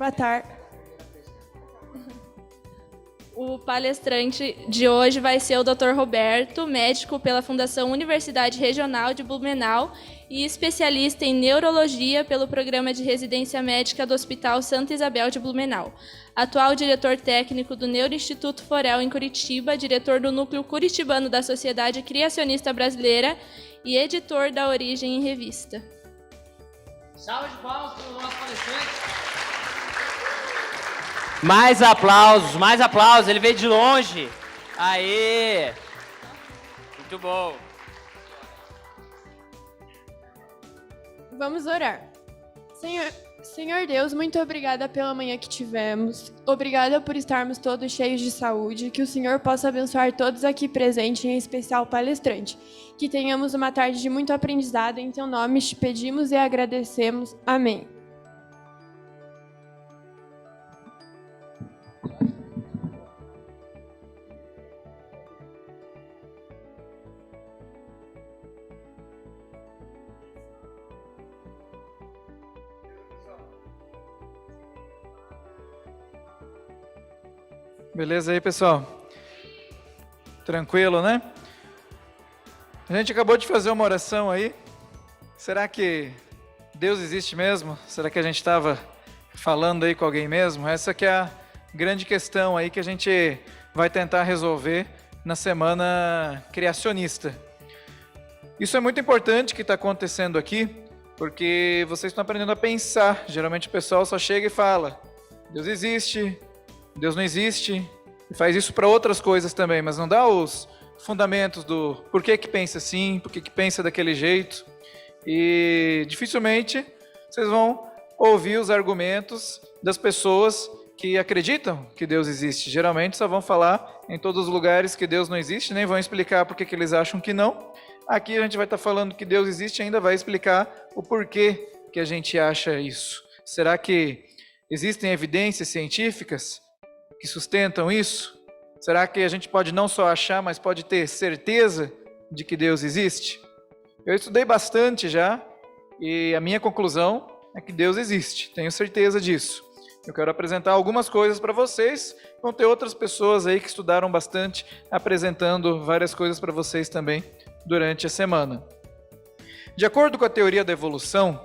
Boa tarde. O palestrante de hoje vai ser o Dr. Roberto, médico pela Fundação Universidade Regional de Blumenau e especialista em neurologia pelo Programa de Residência Médica do Hospital Santa Isabel de Blumenau. Atual diretor técnico do Neuroinstituto Forel em Curitiba, diretor do Núcleo Curitibano da Sociedade Criacionista Brasileira e editor da Origem em Revista. Salve de palmas para o nosso palestrante. Mais aplausos, ele veio de longe. Aê! Muito bom. Vamos orar. Senhor Deus, muito obrigada pela manhã que tivemos. Obrigada por estarmos todos cheios de saúde. Que o Senhor possa abençoar todos aqui presentes, em especial o palestrante. Que tenhamos uma tarde de muito aprendizado. Em teu nome te pedimos e agradecemos. Amém. Beleza aí, pessoal? Tranquilo, né? A gente acabou de fazer uma oração aí. Será que Deus existe mesmo? Será que a gente estava falando aí com alguém mesmo? Essa que é a grande questão aí que a gente vai tentar resolver na semana criacionista. Isso é muito importante que está acontecendo aqui, porque vocês estão aprendendo a pensar. Geralmente o pessoal só chega e fala: Deus existe, Deus não existe, e faz isso para outras coisas também, mas não dá os fundamentos do por que pensa assim, por que pensa daquele jeito. E dificilmente vocês vão ouvir os argumentos das pessoas que acreditam que Deus existe. Geralmente só vão falar em todos os lugares que Deus não existe, nem vão explicar por que eles acham que não. Aqui a gente vai estar falando que Deus existe e ainda vai explicar o porquê que a gente acha isso. Será que existem evidências científicas que sustentam isso? Será que a gente pode não só achar, mas pode ter certeza de que Deus existe? Eu estudei bastante já e a minha conclusão é que Deus existe, tenho certeza disso. Eu quero apresentar algumas coisas para vocês, vão ter outras pessoas aí que estudaram bastante, apresentando várias coisas para vocês também durante a semana. De acordo com a teoria da evolução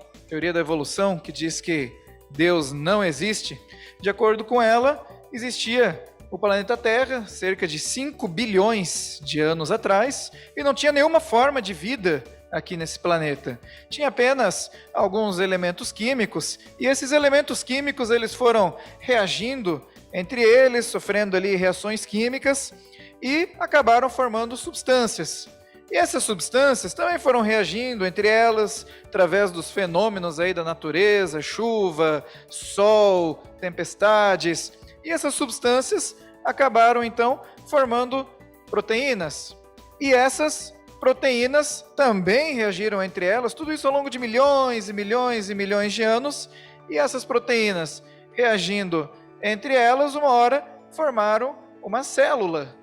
que diz que Deus não existe, de acordo com ela, existia o planeta Terra cerca de 5 bilhões de anos atrás e não tinha nenhuma forma de vida aqui nesse planeta. Tinha apenas alguns elementos químicos e esses elementos químicos eles foram reagindo entre eles, sofrendo ali reações químicas e acabaram formando substâncias. E essas substâncias também foram reagindo entre elas através dos fenômenos aí da natureza, chuva, sol, tempestades. E essas substâncias acabaram, então, formando proteínas. E essas proteínas também reagiram entre elas, tudo isso ao longo de milhões e milhões e milhões de anos. E essas proteínas, reagindo entre elas, uma hora formaram uma célula.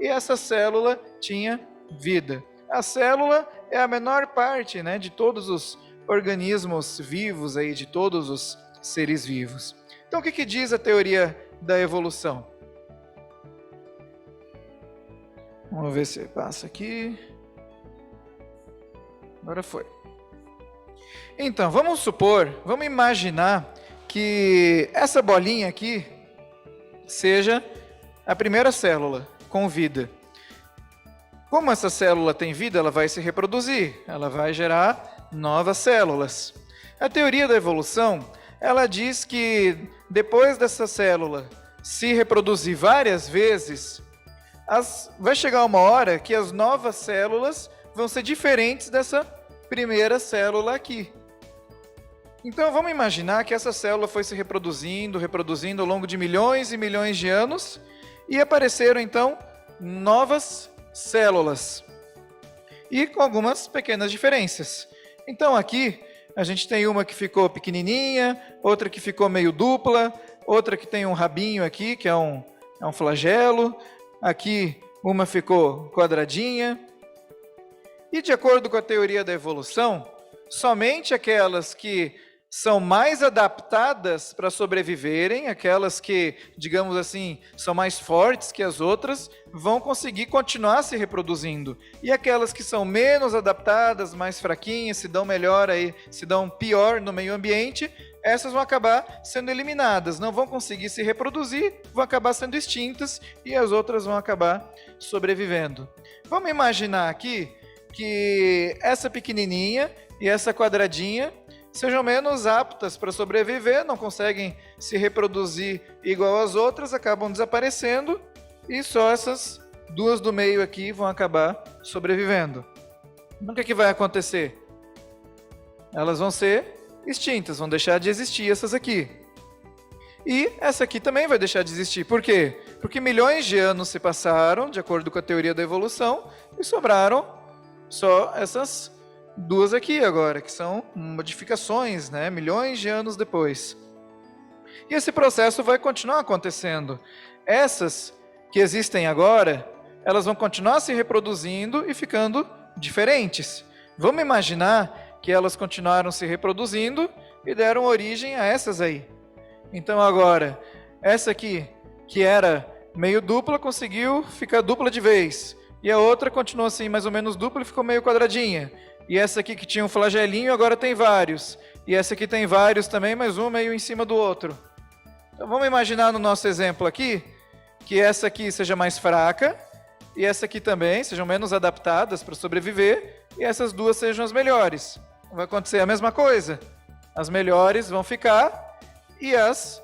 E essa célula tinha vida. A célula é a menor parte, né, de todos os organismos vivos, aí, de todos os seres vivos. Então, o que diz a teoria da evolução? Vamos ver se passa aqui. Agora foi. Então, vamos imaginar que essa bolinha aqui seja a primeira célula com vida. Como essa célula tem vida, ela vai se reproduzir, ela vai gerar novas células. A teoria da evolução, ela diz que depois dessa célula se reproduzir várias vezes, vai chegar uma hora que as novas células vão ser diferentes dessa primeira célula aqui. Então vamos imaginar que essa célula foi se reproduzindo ao longo de milhões e milhões de anos e apareceram então novas células e com algumas pequenas diferenças. Então aqui a gente tem uma que ficou pequenininha, outra que ficou meio dupla, outra que tem um rabinho aqui, que é um flagelo. Aqui uma ficou quadradinha. E de acordo com a teoria da evolução, somente aquelas que são mais adaptadas para sobreviverem, aquelas que, digamos assim, são mais fortes que as outras, vão conseguir continuar se reproduzindo. E aquelas que são menos adaptadas, mais fraquinhas, se dão melhor aí, se dão pior no meio ambiente, essas vão acabar sendo eliminadas, não vão conseguir se reproduzir, vão acabar sendo extintas e as outras vão acabar sobrevivendo. Vamos imaginar aqui que essa pequenininha e essa quadradinha sejam menos aptas para sobreviver, não conseguem se reproduzir igual às outras, acabam desaparecendo e só essas duas do meio aqui vão acabar sobrevivendo. Então, o que vai acontecer? Elas vão ser extintas, vão deixar de existir essas aqui. E essa aqui também vai deixar de existir. Por quê? Porque milhões de anos se passaram, de acordo com a teoria da evolução, e sobraram só essas duas aqui agora, que são modificações, né? Milhões de anos depois. E esse processo vai continuar acontecendo. Essas que existem agora, elas vão continuar se reproduzindo e ficando diferentes. Vamos imaginar que elas continuaram se reproduzindo e deram origem a essas aí. Então agora, essa aqui, que era meio dupla, conseguiu ficar dupla de vez. E a outra continuou assim, mais ou menos dupla e ficou meio quadradinha. E essa aqui que tinha um flagelinho, agora tem vários. E essa aqui tem vários também, mas um meio em cima do outro. Então vamos imaginar no nosso exemplo aqui, que essa aqui seja mais fraca, e essa aqui também, sejam menos adaptadas para sobreviver, e essas duas sejam as melhores. Vai acontecer a mesma coisa. As melhores vão ficar, e as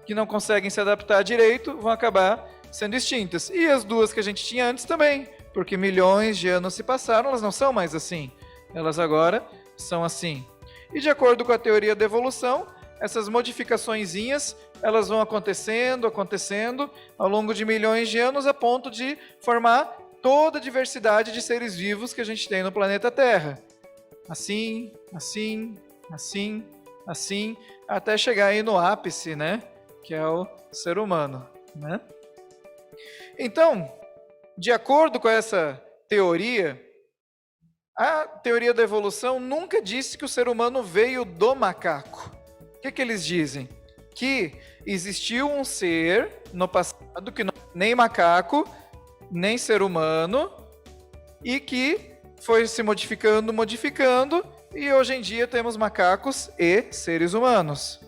que não conseguem se adaptar direito vão acabar sendo extintas. E as duas que a gente tinha antes também, porque milhões de anos se passaram, elas não são mais assim. Elas agora são assim. E de acordo com a teoria da evolução, essas modificaçõezinhas, elas vão acontecendo ao longo de milhões de anos, a ponto de formar toda a diversidade de seres vivos que a gente tem no planeta Terra. Assim, assim, assim, assim, até chegar aí no ápice, né? Que é o ser humano, né? Então, de acordo com essa teoria, a teoria da evolução nunca disse que o ser humano veio do macaco. O que eles dizem? Que existiu um ser no passado que não é nem macaco, nem ser humano, e que foi se modificando, e hoje em dia temos macacos e seres humanos.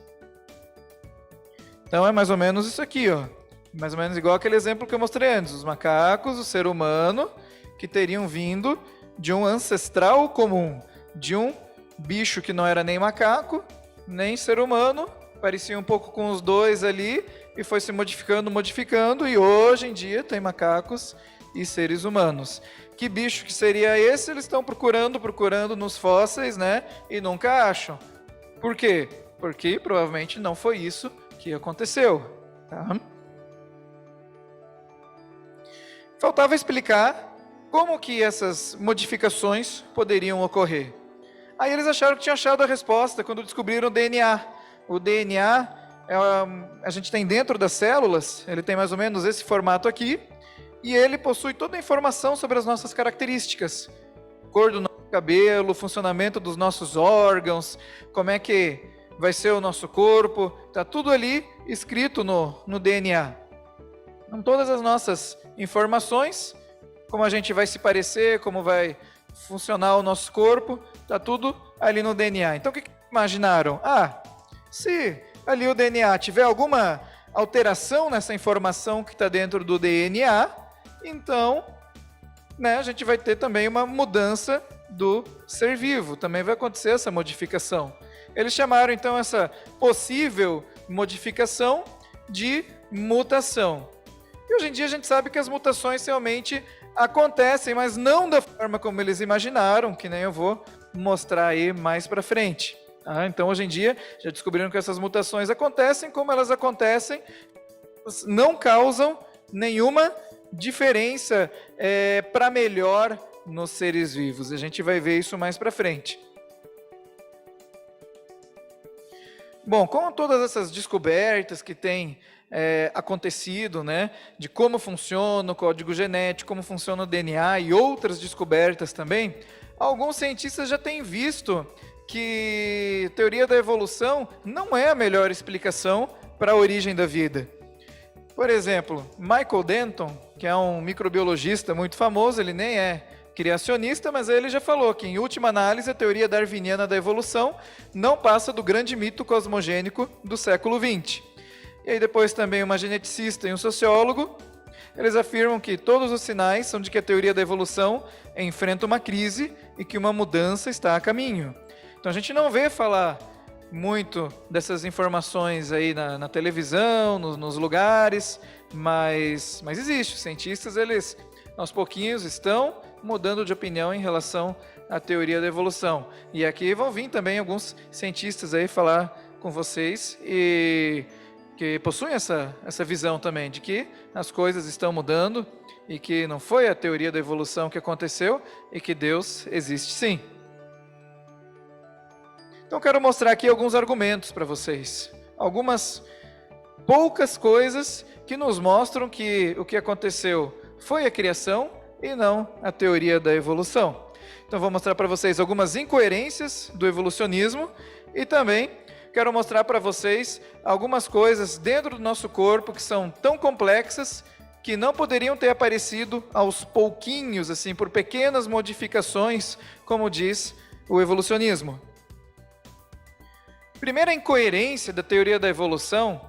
Então é mais ou menos isso aqui, ó. Mais ou menos igual aquele exemplo que eu mostrei antes. Os macacos, o ser humano, que teriam vindo de um ancestral comum, de um bicho que não era nem macaco, nem ser humano, parecia um pouco com os dois ali, e foi se modificando, e hoje em dia tem macacos e seres humanos. Que bicho que seria esse? Eles estão procurando nos fósseis, né? E nunca acham. Por quê? Porque provavelmente não foi isso que aconteceu, tá? Faltava explicar como que essas modificações poderiam ocorrer. Aí eles acharam que tinham achado a resposta quando descobriram o DNA. O DNA, a gente tem dentro das células, ele tem mais ou menos esse formato aqui, e ele possui toda a informação sobre as nossas características. Cor do nosso cabelo, funcionamento dos nossos órgãos, como é que vai ser o nosso corpo, está tudo ali escrito no DNA. Então, todas as nossas informações, como a gente vai se parecer, como vai funcionar o nosso corpo, está tudo ali no DNA. Então, o que imaginaram? Se ali o DNA tiver alguma alteração nessa informação que está dentro do DNA, então, né, a gente vai ter também uma mudança do ser vivo, também vai acontecer essa modificação. Eles chamaram, então, essa possível modificação de mutação. E hoje em dia a gente sabe que as mutações realmente acontecem, mas não da forma como eles imaginaram, que nem eu vou mostrar aí mais para frente. Então, hoje em dia, já descobriram que essas mutações acontecem, como elas acontecem, não causam nenhuma diferença para melhor nos seres vivos. A gente vai ver isso mais para frente. Bom, com todas essas descobertas que têm acontecido, né, de como funciona o código genético, como funciona o DNA e outras descobertas também, alguns cientistas já têm visto que a teoria da evolução não é a melhor explicação para a origem da vida. Por exemplo, Michael Denton, que é um microbiologista muito famoso, ele nem é criacionista, mas ele já falou que, em última análise, a teoria darwiniana da evolução não passa do grande mito cosmogênico do século XX. E aí depois também uma geneticista e um sociólogo, eles afirmam que todos os sinais são de que a teoria da evolução enfrenta uma crise e que uma mudança está a caminho. Então a gente não vê falar muito dessas informações aí na televisão, nos lugares, mas existe. Os cientistas, eles aos pouquinhos estão mudando de opinião em relação à teoria da evolução. E aqui vão vir também alguns cientistas aí falar com vocês e que possuem essa visão também de que as coisas estão mudando e que não foi a teoria da evolução que aconteceu e que Deus existe sim. Então quero mostrar aqui alguns argumentos para vocês. Algumas poucas coisas que nos mostram que o que aconteceu foi a criação e não a teoria da evolução. Então vou mostrar para vocês algumas incoerências do evolucionismo e também quero mostrar para vocês algumas coisas dentro do nosso corpo que são tão complexas que não poderiam ter aparecido aos pouquinhos, assim, por pequenas modificações, como diz o evolucionismo. Primeira incoerência da teoria da evolução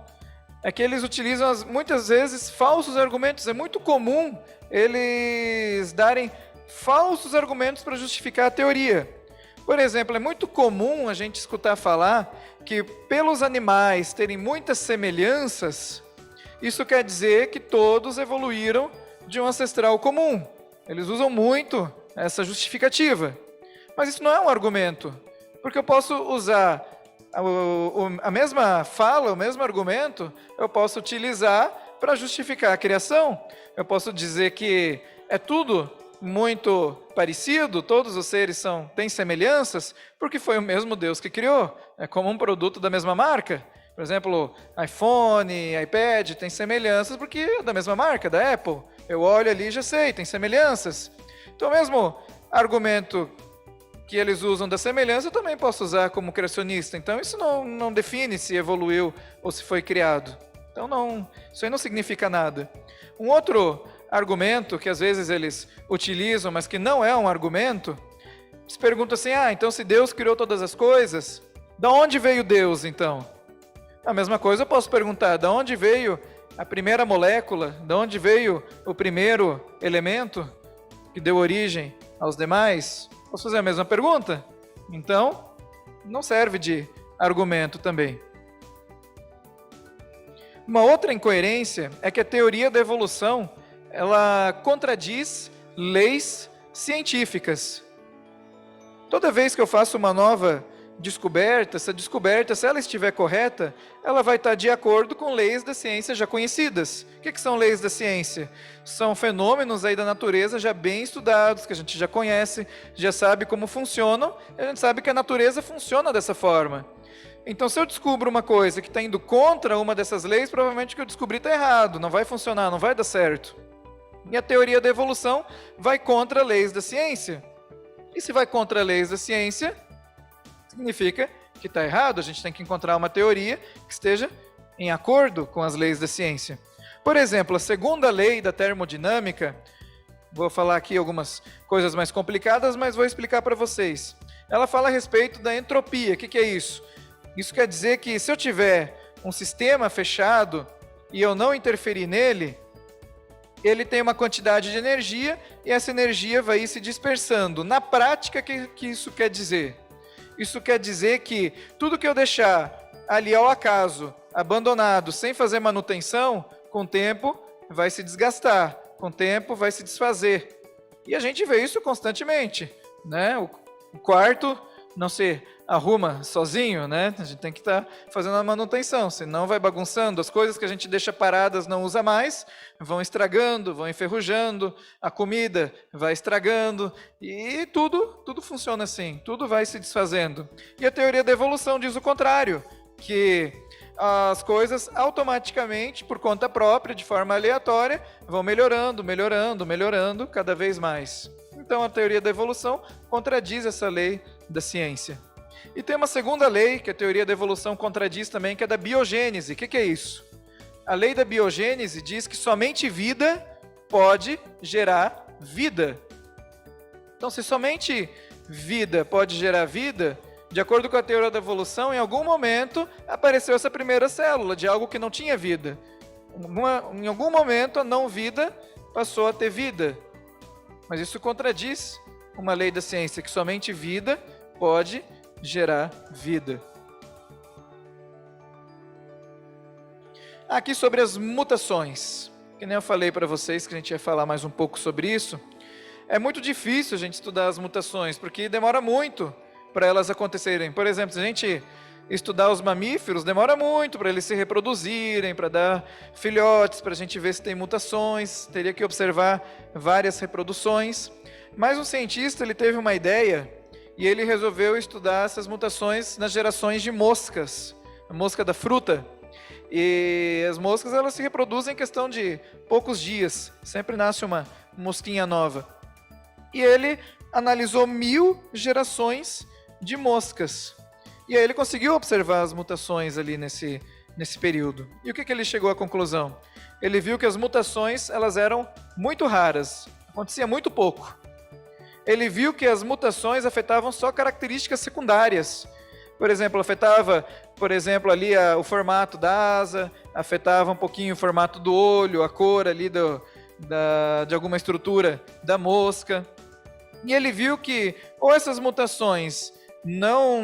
é que eles utilizam muitas vezes falsos argumentos. É muito comum eles darem falsos argumentos para justificar a teoria. Por exemplo, é muito comum a gente escutar falar que pelos animais terem muitas semelhanças, isso quer dizer que todos evoluíram de um ancestral comum. Eles usam muito essa justificativa. Mas isso não é um argumento, porque eu posso usar a mesma fala, o mesmo argumento, eu posso utilizar para justificar a criação. Eu posso dizer que é tudo muito parecido, todos os seres têm semelhanças, porque foi o mesmo Deus que criou. É como um produto da mesma marca. Por exemplo, iPhone, iPad tem semelhanças porque é da mesma marca, da Apple. Eu olho ali e já sei, tem semelhanças. Então, o mesmo argumento que eles usam da semelhança, eu também posso usar como criacionista. Então, isso não define se evoluiu ou se foi criado. Então, isso aí não significa nada. Um outro argumento que às vezes eles utilizam, mas que não é um argumento, se pergunta assim, então se Deus criou todas as coisas, da onde veio Deus então? A mesma coisa eu posso perguntar, da onde veio a primeira molécula, da onde veio o primeiro elemento que deu origem aos demais? Posso fazer a mesma pergunta? Então, não serve de argumento também. Uma outra incoerência é que a teoria da evolução ela contradiz leis científicas. Toda vez que eu faço uma nova descoberta, essa descoberta, se ela estiver correta, ela vai estar de acordo com leis da ciência já conhecidas. O que são leis da ciência? São fenômenos aí da natureza já bem estudados, que a gente já conhece, já sabe como funcionam, e a gente sabe que a natureza funciona dessa forma. Então, se eu descubro uma coisa que está indo contra uma dessas leis, provavelmente o que eu descobri está errado, não vai funcionar, não vai dar certo. E a teoria da evolução vai contra leis da ciência. E se vai contra leis da ciência, significa que está errado. A gente tem que encontrar uma teoria que esteja em acordo com as leis da ciência. Por exemplo, a segunda lei da termodinâmica, vou falar aqui algumas coisas mais complicadas, mas vou explicar para vocês. Ela fala a respeito da entropia. O que é isso? Isso quer dizer que se eu tiver um sistema fechado e eu não interferir nele, ele tem uma quantidade de energia e essa energia vai ir se dispersando. Na prática, o que isso quer dizer? Isso quer dizer que tudo que eu deixar ali ao acaso, abandonado, sem fazer manutenção, com o tempo vai se desgastar, com o tempo vai se desfazer. E a gente vê isso constantemente, né? O quarto não se arruma sozinho, né? A gente tem que estar fazendo a manutenção, senão vai bagunçando. As coisas que a gente deixa paradas, não usa mais, vão estragando, vão enferrujando, a comida vai estragando e tudo funciona assim, tudo vai se desfazendo. E a teoria da evolução diz o contrário, que as coisas automaticamente, por conta própria, de forma aleatória, vão melhorando cada vez mais. Então a teoria da evolução contradiz essa lei da ciência. E tem uma segunda lei, que a teoria da evolução contradiz também, que é da biogênese. O que é isso? A lei da biogênese diz que somente vida pode gerar vida. Então, se somente vida pode gerar vida, de acordo com a teoria da evolução, em algum momento apareceu essa primeira célula de algo que não tinha vida. Em algum momento a não vida passou a ter vida. Mas isso contradiz uma lei da ciência, que somente vida pode gerar vida. Aqui sobre as mutações, que nem eu falei para vocês que a gente ia falar mais um pouco sobre isso. É muito difícil a gente estudar as mutações, porque demora muito para elas acontecerem. Por exemplo, se a gente estudar os mamíferos, demora muito para eles se reproduzirem, para dar filhotes, para a gente ver se tem mutações, teria que observar várias reproduções. Mas um cientista, ele teve uma ideia e ele resolveu estudar essas mutações nas gerações de moscas, a mosca da fruta. E as moscas, elas se reproduzem em questão de poucos dias, sempre nasce uma mosquinha nova. E ele analisou 1000 gerações de moscas. E aí ele conseguiu observar as mutações ali nesse período. E o que ele chegou à conclusão? Ele viu que as mutações, elas eram muito raras, acontecia muito pouco. Ele viu que as mutações afetavam só características secundárias. Por exemplo, afetava, ali o formato da asa, afetava um pouquinho o formato do olho, a cor ali de alguma estrutura da mosca. E ele viu que ou essas mutações não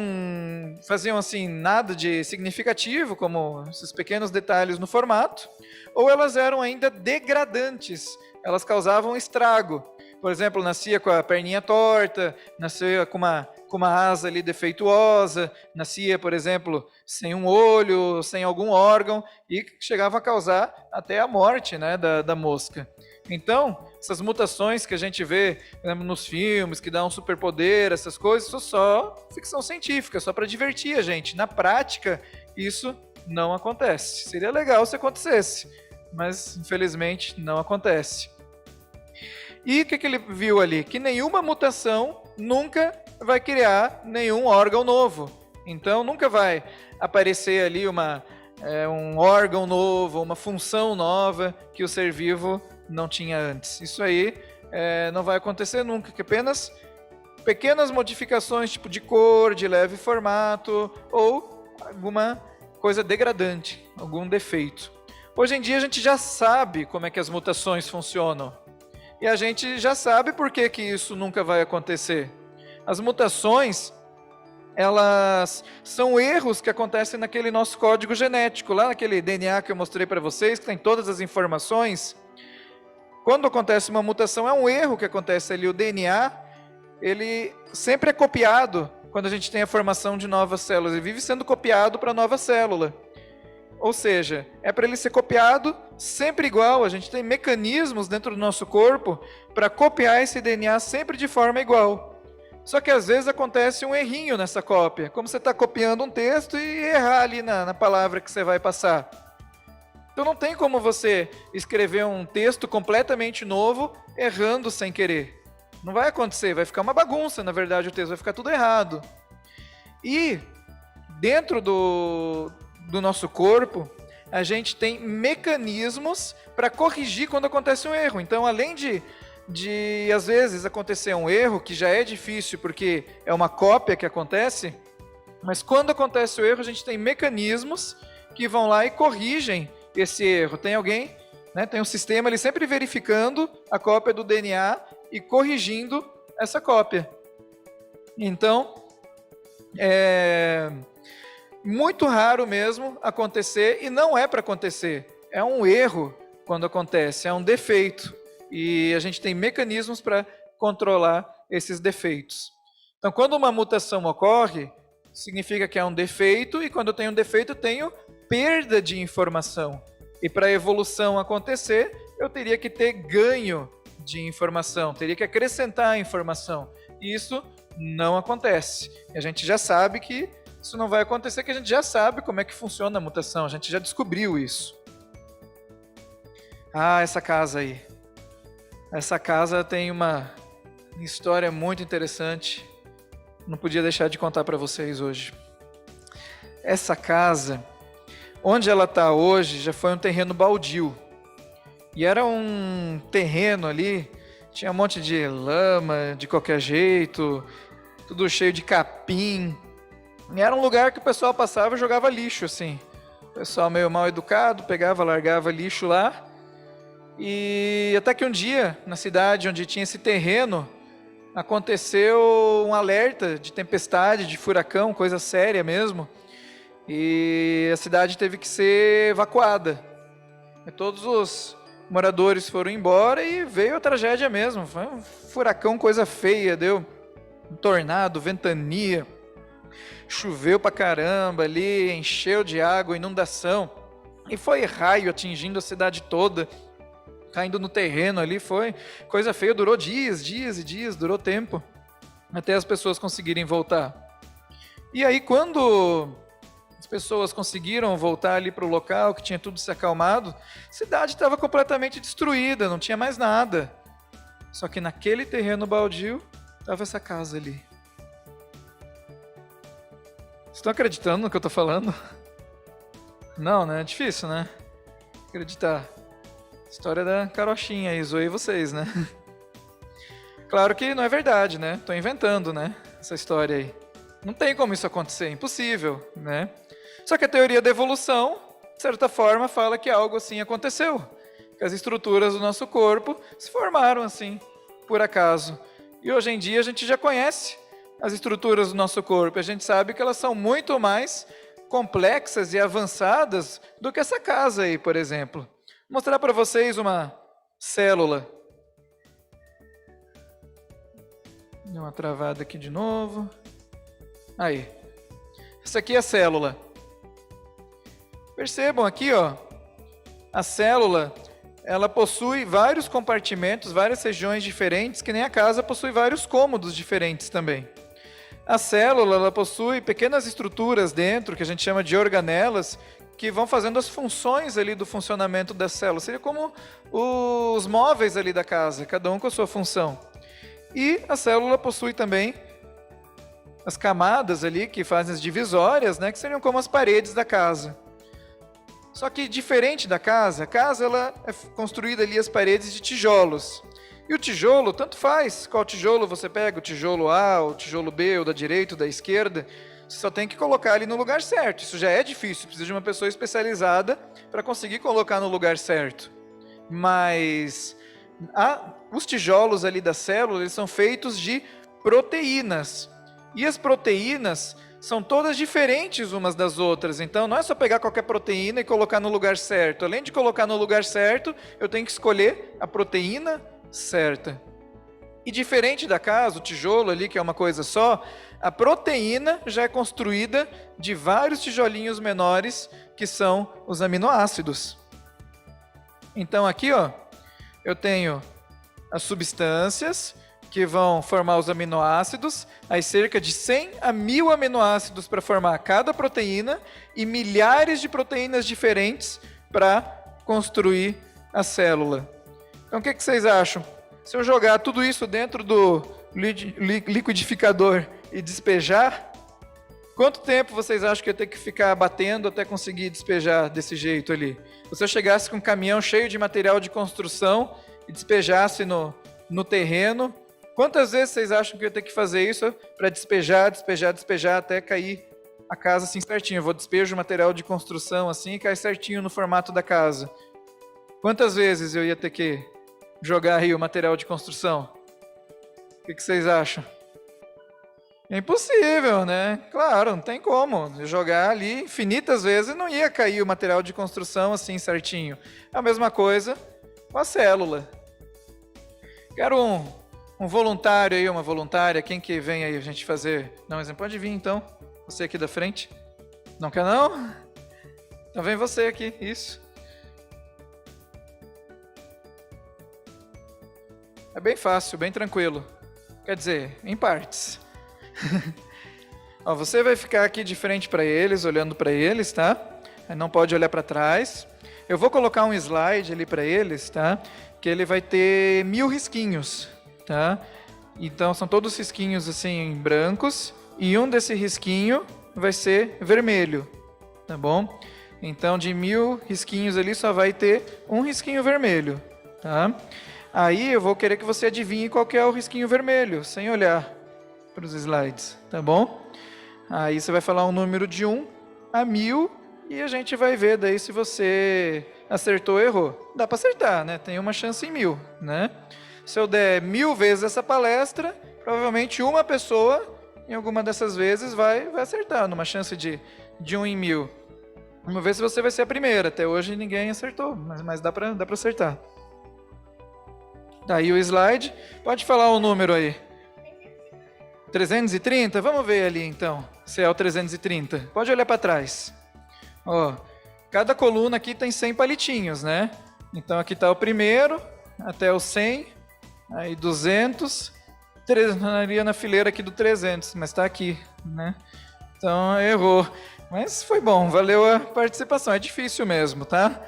faziam assim nada de significativo, como esses pequenos detalhes no formato, ou elas eram ainda degradantes, elas causavam estrago. Por exemplo, nascia com a perninha torta, nascia com uma asa ali defeituosa, nascia, por exemplo, sem um olho, sem algum órgão, e chegava a causar até a morte, né, da mosca. Então, essas mutações que a gente vê, por exemplo, nos filmes, que dá um superpoder, essas coisas, isso só ficção científica, só para divertir a gente. Na prática, isso não acontece. Seria legal se acontecesse, mas infelizmente não acontece. E o que ele viu ali? Que nenhuma mutação nunca vai criar nenhum órgão novo. Então, nunca vai aparecer ali um órgão novo, uma função nova que o ser vivo não tinha antes. Isso aí não vai acontecer nunca, que apenas pequenas modificações, tipo de cor, de leve formato, ou alguma coisa degradante, algum defeito. Hoje em dia a gente já sabe como é que as mutações funcionam. E a gente já sabe por que isso nunca vai acontecer. As mutações, elas são erros que acontecem naquele nosso código genético, lá naquele DNA que eu mostrei para vocês, que tem todas as informações. Quando acontece uma mutação, é um erro que acontece ali. O DNA, ele sempre é copiado quando a gente tem a formação de novas células. Ele vive sendo copiado para nova célula. Ou seja, é para ele ser copiado sempre igual. A gente tem mecanismos dentro do nosso corpo para copiar esse DNA sempre de forma igual. Só que às vezes acontece um errinho nessa cópia. Como você está copiando um texto e errar ali na palavra que você vai passar. Então não tem como você escrever um texto completamente novo errando sem querer. Não vai acontecer, vai ficar uma bagunça, na verdade, o texto vai ficar tudo errado. E dentro do nosso corpo, a gente tem mecanismos para corrigir quando acontece um erro. Então, além de às vezes acontecer um erro, que já é difícil porque é uma cópia que acontece, mas quando acontece o erro, a gente tem mecanismos que vão lá e corrigem esse erro. Tem alguém, né, tem um sistema ali sempre verificando a cópia do DNA e corrigindo essa cópia. Então, muito raro mesmo acontecer, e não é para acontecer. É um erro quando acontece, é um defeito. E a gente tem mecanismos para controlar esses defeitos. Então, quando uma mutação ocorre, significa que é um defeito, e quando eu tenho um defeito, eu tenho perda de informação. E para a evolução acontecer, eu teria que ter ganho de informação, teria que acrescentar informação. E isso não acontece. E a gente já sabe que isso não vai acontecer, que a gente já sabe como é que funciona a mutação, a gente já descobriu isso. Ah, essa casa aí. Essa casa tem uma história muito interessante. não podia deixar de contar para vocês hoje. Essa casa, onde ela está hoje, já foi um terreno baldio. E era um terreno ali, tinha um monte de lama, de qualquer jeito, tudo cheio de capim. E era um lugar que o pessoal passava e jogava lixo, assim. O pessoal meio mal educado, pegava, largava lixo lá. E até que um dia, na cidade onde tinha esse terreno, aconteceu um alerta de tempestade, de furacão, coisa séria mesmo. E a cidade teve que ser evacuada. E todos os moradores foram embora e veio a tragédia mesmo. Foi um furacão, coisa feia, deu um tornado, ventania, choveu pra caramba ali, encheu de água, inundação. E foi raio atingindo a cidade toda, caindo no terreno ali, foi coisa feia, durou dias e dias, durou tempo, até as pessoas conseguirem voltar. E aí quando as pessoas conseguiram voltar ali para o local, que tinha tudo se acalmado, a cidade estava completamente destruída, não tinha mais nada. Só que naquele terreno baldio, estava essa casa ali. Vocês estão acreditando no que eu estou falando? Não, né? É difícil, né? Acreditar. História da carochinha aí, zoei vocês, né? Claro que não é verdade, né? Estou inventando, né? Essa história aí. Não tem como isso acontecer, impossível, né? Só que a teoria da evolução, de certa forma, fala que algo assim aconteceu. Que as estruturas do nosso corpo se formaram assim, por acaso. E hoje em dia a gente já conhece as estruturas do nosso corpo. A gente sabe que elas são muito mais complexas e avançadas do que essa casa aí, por exemplo. Vou mostrar para vocês uma célula. Deu uma travada aqui de novo. Aí. Essa aqui é a célula. Percebam aqui, ó. A célula, ela possui vários compartimentos, várias regiões diferentes, que nem a casa possui vários cômodos diferentes também. A célula, ela possui pequenas estruturas dentro, que a gente chama de organelas, que vão fazendo as funções ali do funcionamento da célula. Seria como os móveis ali da casa, cada um com a sua função. E a célula possui também as camadas ali que fazem as divisórias, né, que seriam como as paredes da casa. Só que diferente da casa, a casa ela é construída ali as paredes de tijolos. E o tijolo, tanto faz qual tijolo você pega, o tijolo A, o tijolo B, ou da direita, ou da esquerda, você só tem que colocar ali no lugar certo. Isso já é difícil, precisa de uma pessoa especializada para conseguir colocar no lugar certo. Mas os tijolos ali da célula, eles são feitos de proteínas. E as proteínas são todas diferentes umas das outras. Então não é só pegar qualquer proteína e colocar no lugar certo. Além de colocar no lugar certo, eu tenho que escolher a proteína certa. E diferente da casa, o tijolo ali, que é uma coisa só, a proteína já é construída de vários tijolinhos menores, que são os aminoácidos. Então aqui, ó, eu tenho as substâncias que vão formar os aminoácidos, aí cerca de 100 a 1000 aminoácidos para formar cada proteína e milhares de proteínas diferentes para construir a célula. Então o que vocês acham? Se eu jogar tudo isso dentro do liquidificador e despejar, quanto tempo vocês acham que eu ia ter que ficar batendo até conseguir despejar desse jeito ali? Se eu chegasse com um caminhão cheio de material de construção e despejasse no terreno, quantas vezes vocês acham que eu ia ter que fazer isso para despejar até cair a casa assim certinho? Eu vou despejo o material de construção assim e cai certinho no formato da casa. Quantas vezes eu ia ter que jogar aí o material de construção? O que vocês acham? É impossível, né? Claro, não tem como. Jogar ali infinitas vezes não ia cair o material de construção assim certinho. É a mesma coisa com a célula. Quero um voluntário aí, uma voluntária. Quem que vem aí a gente fazer? Não, mas não pode vir então. Você aqui da frente. Não quer não? Então vem você aqui, isso. É bem fácil, bem tranquilo. Quer dizer, em partes. Ó, você vai ficar aqui de frente para eles, olhando para eles, tá? Não pode olhar para trás. Eu vou colocar um slide ali para eles, tá? Que ele vai ter 1000 risquinhos, tá? Então são todos risquinhos assim brancos. e um desse risquinho vai ser vermelho, tá bom? Então, de 1000 risquinhos ali, só vai ter um risquinho vermelho, tá? Aí eu vou querer que você adivinhe qual que é o risquinho vermelho, sem olhar para os slides, tá bom? Aí você vai falar um número de 1 a 1000 e a gente vai ver daí se você acertou ou errou. Dá para acertar, né? Tem uma chance em 1000, né? Se eu der 1000 vezes essa palestra, provavelmente uma pessoa, em alguma dessas vezes, vai acertar, numa chance de 1 em 1000. Vamos ver se você vai ser a primeira. Até hoje ninguém acertou, mas dá para acertar. Daí o slide. Pode falar o número aí. 330? Vamos ver ali então, se é o 330. Pode olhar para trás. Ó, cada coluna aqui tem 100 palitinhos, né? Então aqui está o primeiro, até o 100, aí 200, terminaria na fileira aqui do 300, mas está aqui, né? Então errou. Mas foi bom, valeu a participação. É difícil mesmo, tá?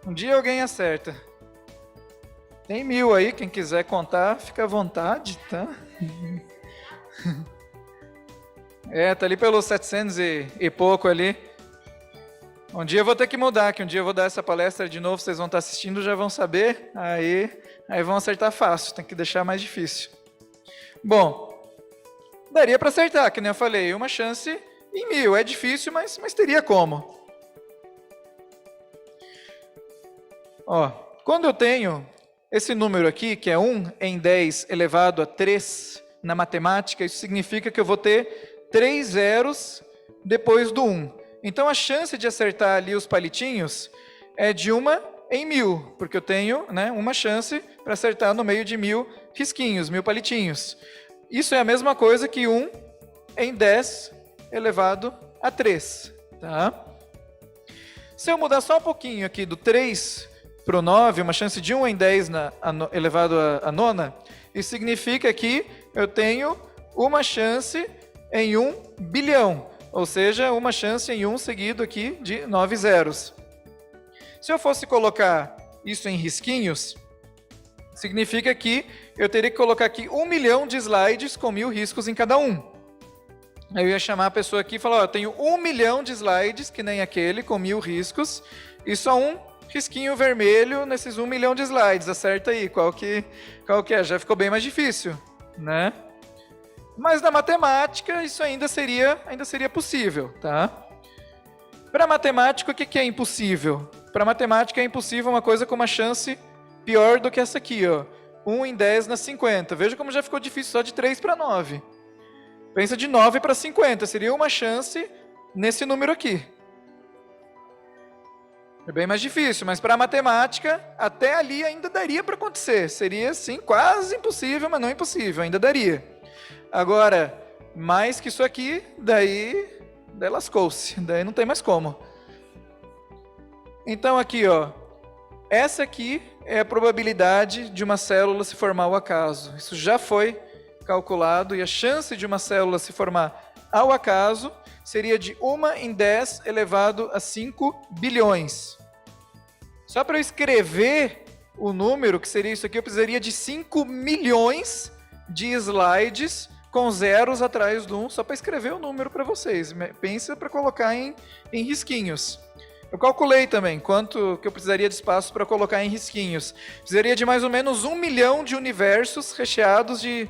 Um dia alguém acerta. Tem 1000 aí, quem quiser contar, fica à vontade, tá? Tá ali pelos 700 e pouco ali. Um dia eu vou ter que mudar, que um dia eu vou dar essa palestra de novo, vocês vão estar assistindo, já vão saber, aí vão acertar fácil, tem que deixar mais difícil. Bom, daria para acertar, que nem eu falei, uma chance em 1000, é difícil, mas teria como. Ó, quando eu tenho esse número aqui, que é 1 em 10 elevado a 3 na matemática, isso significa que eu vou ter 3 zeros depois do 1. Então a chance de acertar ali os palitinhos é de 1 em 1000, porque eu tenho, né, uma chance para acertar no meio de 1000 risquinhos, 1000 palitinhos. Isso é a mesma coisa que 1 em 10 elevado a 3. Tá? Se eu mudar só um pouquinho aqui do 3 para o 9, uma chance de 1 em 10 elevado a nona, isso significa que eu tenho uma chance em 1 bilhão, ou seja, uma chance em 1 seguido aqui de 9 zeros. Se eu fosse colocar isso em risquinhos, significa que eu teria que colocar aqui 1 milhão de slides com 1000 riscos em cada um. Aí eu ia chamar a pessoa aqui e falar, ó, eu tenho 1 milhão de slides, que nem aquele, com 1000 riscos, e só um risquinho vermelho nesses 1 milhão de slides. Acerta aí, qual que é? Já ficou bem mais difícil, né? Mas na matemática isso ainda seria possível, tá? Para matemática, o que é impossível? Para matemática é impossível uma coisa com uma chance pior do que essa aqui, ó. 1 em 10 na 50. Veja como já ficou difícil só de 3 para 9. Pensa de 9 para 50, seria uma chance nesse número aqui. É bem mais difícil, mas para a matemática, até ali ainda daria para acontecer. Seria, sim, quase impossível, mas não impossível, ainda daria. Agora, mais que isso aqui, daí lascou-se, daí não tem mais como. Então aqui, ó, essa aqui é a probabilidade de uma célula se formar ao acaso. Isso já foi calculado e a chance de uma célula se formar ao acaso seria de 1 em 10 elevado a 5 bilhões. Só para eu escrever o número, que seria isso aqui, eu precisaria de 5 milhões de slides com zeros atrás do 1, só para escrever o número para vocês. Pensa para colocar em risquinhos. Eu calculei também quanto que eu precisaria de espaço para colocar em risquinhos. Precisaria de mais ou menos 1 milhão de universos recheados de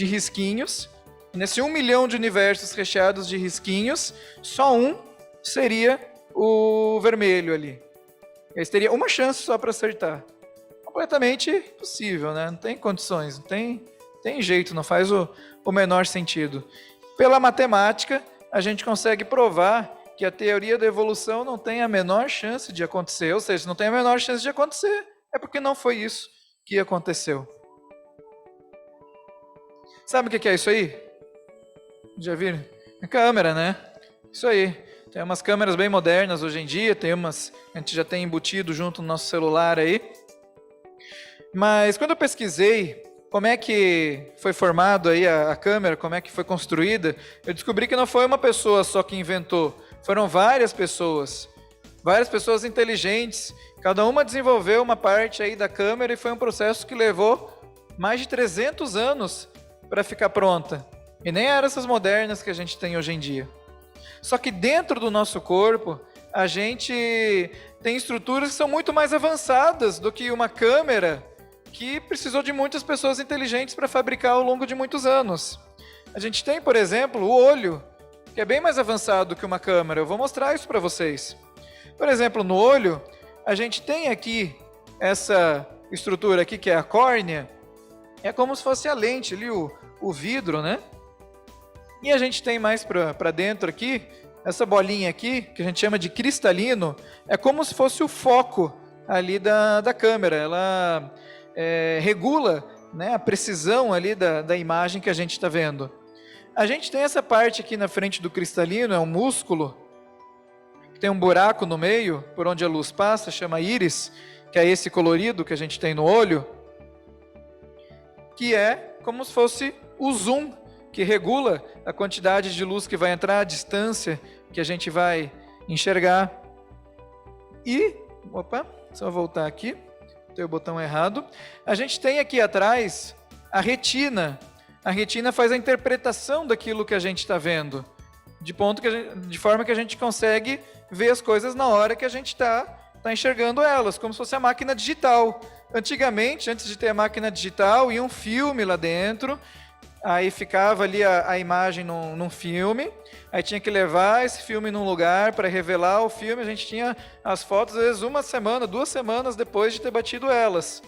risquinhos. Nesse 1 milhão de universos recheados de risquinhos, só um seria o vermelho ali. Aí teria uma chance só para acertar. Completamente impossível, né? Não tem condições, não tem jeito, não faz o menor sentido. Pela matemática, a gente consegue provar que a teoria da evolução não tem a menor chance de acontecer, ou seja, não tem a menor chance de acontecer, é porque não foi isso que aconteceu. Sabe o que é isso aí? Já viram? É câmera, né? Isso aí. Tem umas câmeras bem modernas hoje em dia, tem umas a gente já tem embutido junto no nosso celular aí. Mas quando eu pesquisei como é que foi formado aí a câmera, como é que foi construída, eu descobri que não foi uma pessoa só que inventou, foram várias pessoas inteligentes, cada uma desenvolveu uma parte aí da câmera e foi um processo que levou mais de 300 anos para ficar pronta. E nem eram essas modernas que a gente tem hoje em dia. Só que dentro do nosso corpo, a gente tem estruturas que são muito mais avançadas do que uma câmera que precisou de muitas pessoas inteligentes para fabricar ao longo de muitos anos. A gente tem, por exemplo, o olho, que é bem mais avançado que uma câmera. Eu vou mostrar isso para vocês. Por exemplo, no olho, a gente tem aqui essa estrutura aqui, que é a córnea. É como se fosse a lente ali, o vidro, né? E a gente tem mais para dentro aqui, essa bolinha aqui, que a gente chama de cristalino, é como se fosse o foco ali da câmera. Ela regula, né, a precisão ali da imagem que a gente está vendo. A gente tem essa parte aqui na frente do cristalino, é um músculo, que tem um buraco no meio, por onde a luz passa, chama íris, que é esse colorido que a gente tem no olho, que é como se fosse o zoom, que regula a quantidade de luz que vai entrar, a distância que a gente vai enxergar. E, só voltar aqui, tem o botão errado. A gente tem aqui atrás a retina. A retina faz a interpretação daquilo que a gente está vendo, de forma que a gente consegue ver as coisas na hora que a gente está enxergando elas, como se fosse a máquina digital. Antigamente, antes de ter a máquina digital, ia um filme lá dentro, aí ficava ali a imagem num filme, aí tinha que levar esse filme num lugar para revelar o filme, a gente tinha as fotos às vezes 1 semana, 2 semanas depois de ter batido elas.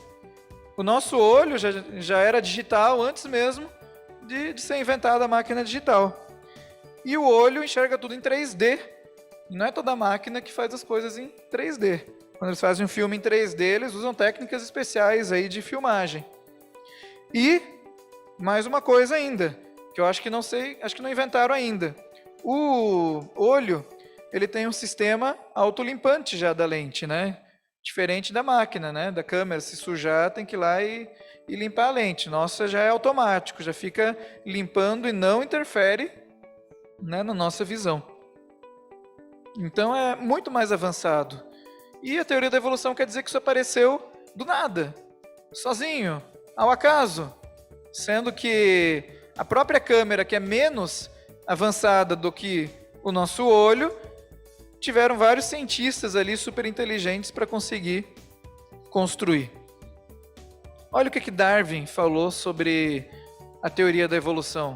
O nosso olho já era digital antes mesmo de ser inventada a máquina digital. E o olho enxerga tudo em 3D. Não é toda máquina que faz as coisas em 3D. Quando eles fazem um filme em 3D, eles usam técnicas especiais aí de filmagem. E mais uma coisa ainda, que eu acho que não inventaram ainda. O olho, ele tem um sistema autolimpante já da lente, né? Diferente da máquina, né? Da câmera, se sujar, tem que ir lá e limpar a lente. Nossa, já é automático, já fica limpando e não interfere, né, na nossa visão. Então é muito mais avançado. E a teoria da evolução quer dizer que isso apareceu do nada, sozinho, ao acaso. Sendo que a própria câmera, que é menos avançada do que o nosso olho, tiveram vários cientistas ali super inteligentes para conseguir construir. Olha o que Darwin falou sobre a teoria da evolução.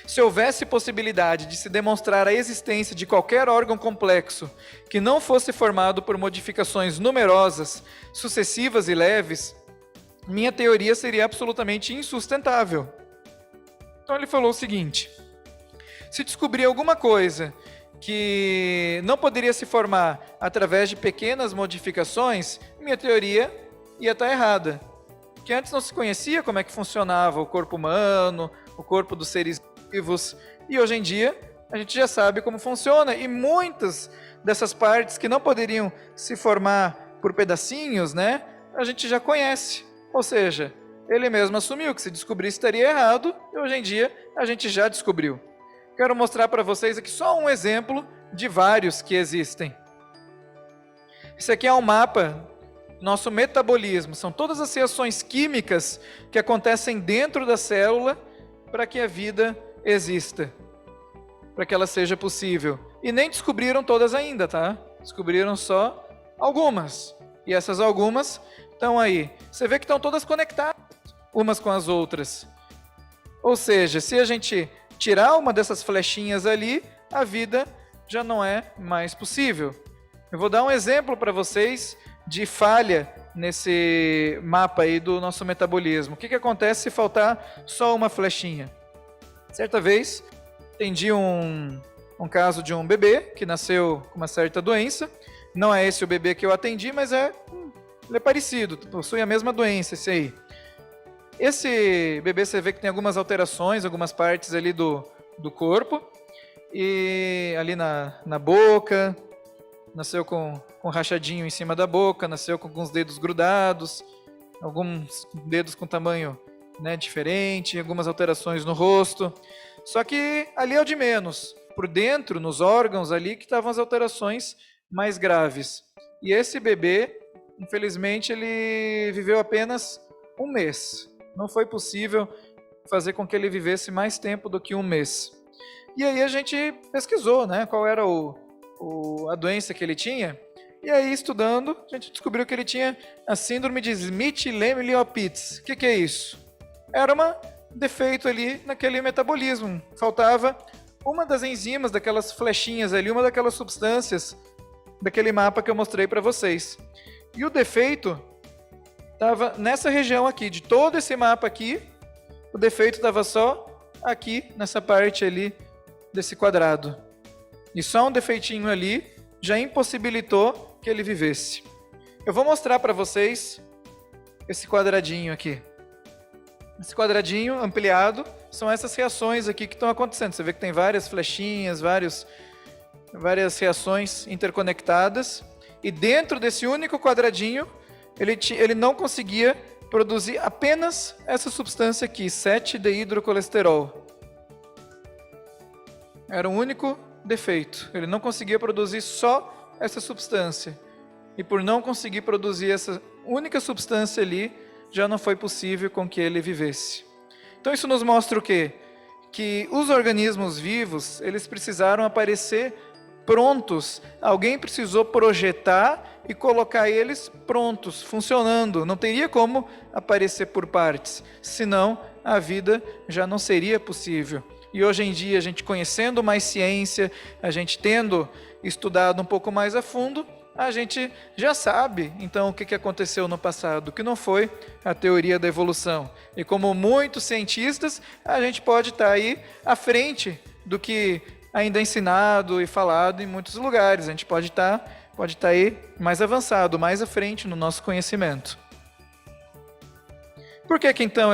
Se houvesse possibilidade de se demonstrar a existência de qualquer órgão complexo que não fosse formado por modificações numerosas, sucessivas e leves, minha teoria seria absolutamente insustentável. Então ele falou o seguinte: se descobrir alguma coisa que não poderia se formar através de pequenas modificações, minha teoria ia estar errada. Porque antes não se conhecia como é que funcionava o corpo humano, o corpo dos seres vivos, e hoje em dia a gente já sabe como funciona, e muitas dessas partes que não poderiam se formar por pedacinhos, né, a gente já conhece. Ou seja, ele mesmo assumiu que se descobrisse estaria errado, e hoje em dia a gente já descobriu. Quero mostrar para vocês aqui só um exemplo de vários que existem. Esse aqui é um mapa do nosso metabolismo. São todas as reações químicas que acontecem dentro da célula para que a vida exista, para que ela seja possível. E nem descobriram todas ainda, tá? Descobriram só algumas. E essas algumas estão aí. Você vê que estão todas conectadas umas com as outras. Ou seja, se a gente tirar uma dessas flechinhas ali, a vida já não é mais possível. Eu vou dar um exemplo para vocês de falha nesse mapa aí do nosso metabolismo. O que acontece se faltar só uma flechinha? Certa vez, atendi um caso de um bebê que nasceu com uma certa doença. Não é esse o bebê que eu atendi, mas ele é parecido, possui a mesma doença, esse aí. Esse bebê, você vê que tem algumas alterações, algumas partes ali do corpo, e ali na boca, nasceu com rachadinho em cima da boca, nasceu com alguns dedos grudados, alguns dedos com tamanho, né, diferente, algumas alterações no rosto. Só que ali é o de menos. Por dentro, nos órgãos ali, que estavam as alterações mais graves. E esse bebê, infelizmente, ele viveu apenas 1 mês. Não foi possível fazer com que ele vivesse mais tempo do que um mês. E aí a gente pesquisou, né, qual era a doença que ele tinha. E aí, estudando, a gente descobriu que ele tinha a síndrome de Smith-Lemli-Opitz. O que é isso? Era um defeito ali naquele metabolismo. Faltava uma das enzimas, daquelas flechinhas ali, uma daquelas substâncias daquele mapa que eu mostrei para vocês. E o defeito estava nessa região aqui, de todo esse mapa aqui, o defeito estava só aqui, nessa parte ali desse quadrado. E só um defeitinho ali já impossibilitou que ele vivesse. Eu vou mostrar para vocês esse quadradinho aqui. Esse quadradinho ampliado são essas reações aqui que estão acontecendo. Você vê que tem várias flechinhas, várias reações interconectadas. E dentro desse único quadradinho, ele não conseguia produzir apenas essa substância aqui, 7-dehidrocolesterol. Era o único defeito. Ele não conseguia produzir só essa substância. E por não conseguir produzir essa única substância ali, já não foi possível com que ele vivesse. Então isso nos mostra o quê? Que os organismos vivos, eles precisaram aparecer prontos. Alguém precisou projetar e colocar eles prontos, funcionando. Não teria como aparecer por partes, senão a vida já não seria possível. E hoje em dia, a gente conhecendo mais ciência, a gente tendo estudado um pouco mais a fundo, a gente já sabe, então, o que aconteceu no passado, que não foi a teoria da evolução. E como muitos cientistas, a gente pode estar aí à frente do que ainda é ensinado e falado em muitos lugares. A gente pode estar aí mais avançado, mais à frente no nosso conhecimento. Por que então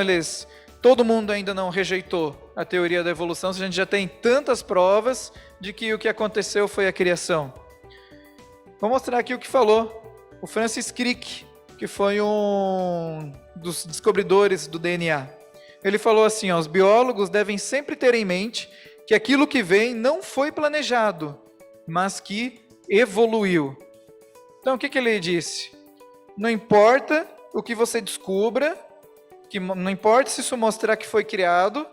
todo mundo ainda não rejeitou a teoria da evolução, se a gente já tem tantas provas de que o que aconteceu foi a criação? Vou mostrar aqui o que falou o Francis Crick, que foi um dos descobridores do DNA. Ele falou assim, os biólogos devem sempre ter em mente que aquilo que vem não foi planejado, mas que evoluiu. Então, o que ele disse? Não importa o que você descubra, que não importa se isso mostrar que foi criado,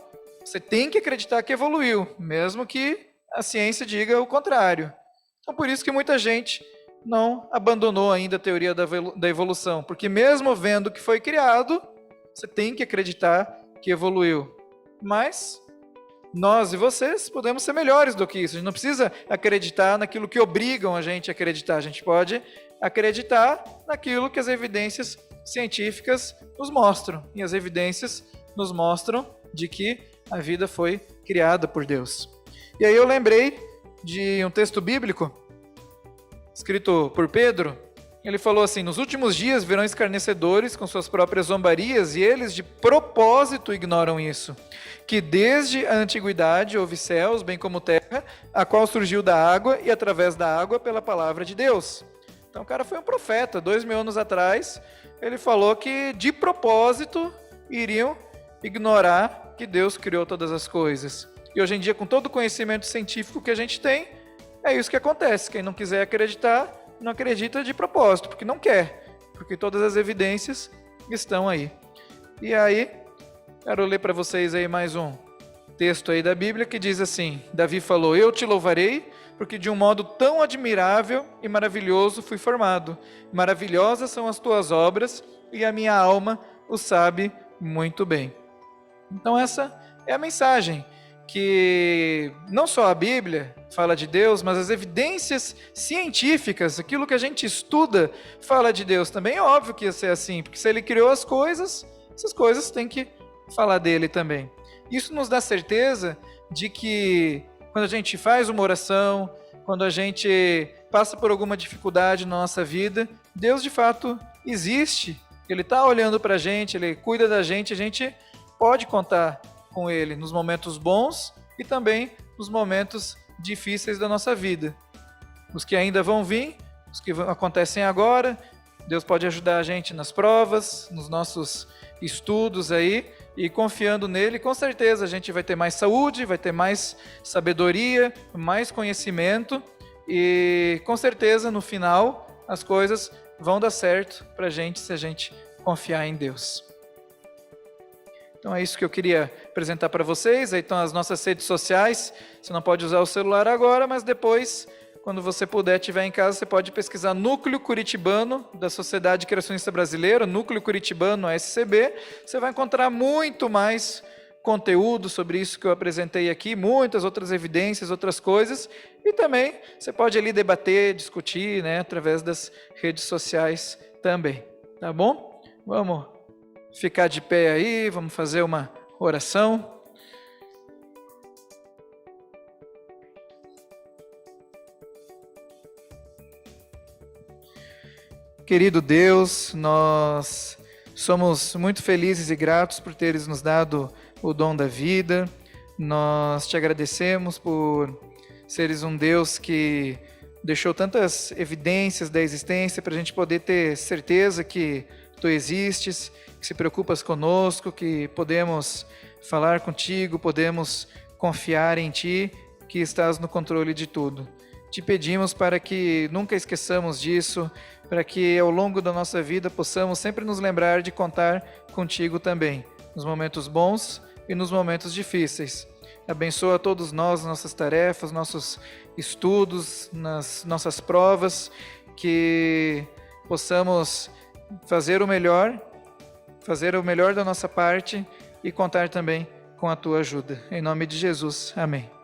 você tem que acreditar que evoluiu, mesmo que a ciência diga o contrário. Então, por isso que muita gente não abandonou ainda a teoria da evolução, porque mesmo vendo que foi criado, você tem que acreditar que evoluiu. Mas nós e vocês podemos ser melhores do que isso. A gente não precisa acreditar naquilo que obrigam a gente a acreditar. A gente pode acreditar naquilo que as evidências científicas nos mostram. E as evidências nos mostram de que a vida foi criada por Deus. E aí eu lembrei de um texto bíblico escrito por Pedro. Ele falou assim: nos últimos dias virão escarnecedores com suas próprias zombarias, e eles de propósito ignoram isso, que desde a antiguidade houve céus, bem como terra, a qual surgiu da água e através da água pela palavra de Deus. Então o cara foi um profeta, 2000 anos atrás, ele falou que de propósito iriam ignorar que Deus criou todas as coisas. E hoje em dia, com todo o conhecimento científico que a gente tem, é isso que acontece. Quem não quiser acreditar, não acredita de propósito, porque não quer, porque todas as evidências estão aí. E aí, quero ler para vocês aí mais um texto aí da Bíblia que diz assim: Davi falou: eu te louvarei, porque de um modo tão admirável e maravilhoso fui formado. Maravilhosas são as tuas obras, e a minha alma o sabe muito bem. Então essa é a mensagem, que não só a Bíblia fala de Deus, mas as evidências científicas, aquilo que a gente estuda, fala de Deus também. É óbvio que ia ser assim, porque se ele criou as coisas, essas coisas têm que falar dele também. Isso nos dá certeza de que quando a gente faz uma oração, quando a gente passa por alguma dificuldade na nossa vida, Deus de fato existe, Ele está olhando para a gente, Ele cuida da gente, a gente pode contar com Ele nos momentos bons e também nos momentos difíceis da nossa vida. Os que ainda vão vir, os que acontecem agora, Deus pode ajudar a gente nas provas, nos nossos estudos aí, e confiando nele, com certeza a gente vai ter mais saúde, vai ter mais sabedoria, mais conhecimento, e com certeza no final as coisas vão dar certo para a gente se a gente confiar em Deus. Então é isso que eu queria apresentar para vocês. Aí estão as nossas redes sociais. Você não pode usar o celular agora, mas depois, quando você puder, estiver em casa, você pode pesquisar Núcleo Curitibano da Sociedade Criacionista Brasileira, Núcleo Curitibano SCB. Você vai encontrar muito mais conteúdo sobre isso que eu apresentei aqui, muitas outras evidências, outras coisas, e também você pode ali debater, discutir, né, através das redes sociais também, tá bom? Vamos ficar de pé aí, vamos fazer uma oração. Querido Deus, nós somos muito felizes e gratos por teres nos dado o dom da vida. Nós te agradecemos por seres um Deus que deixou tantas evidências da existência para a gente poder ter certeza que tu existes, que se preocupas conosco, que podemos falar contigo, podemos confiar em ti, que estás no controle de tudo. Te pedimos para que nunca esqueçamos disso, para que ao longo da nossa vida possamos sempre nos lembrar de contar contigo também, nos momentos bons e nos momentos difíceis. Abençoa todos nós, nossas tarefas, nossos estudos, nas nossas provas, que possamos fazer o melhor da nossa parte e contar também com a tua ajuda. Em nome de Jesus, amém.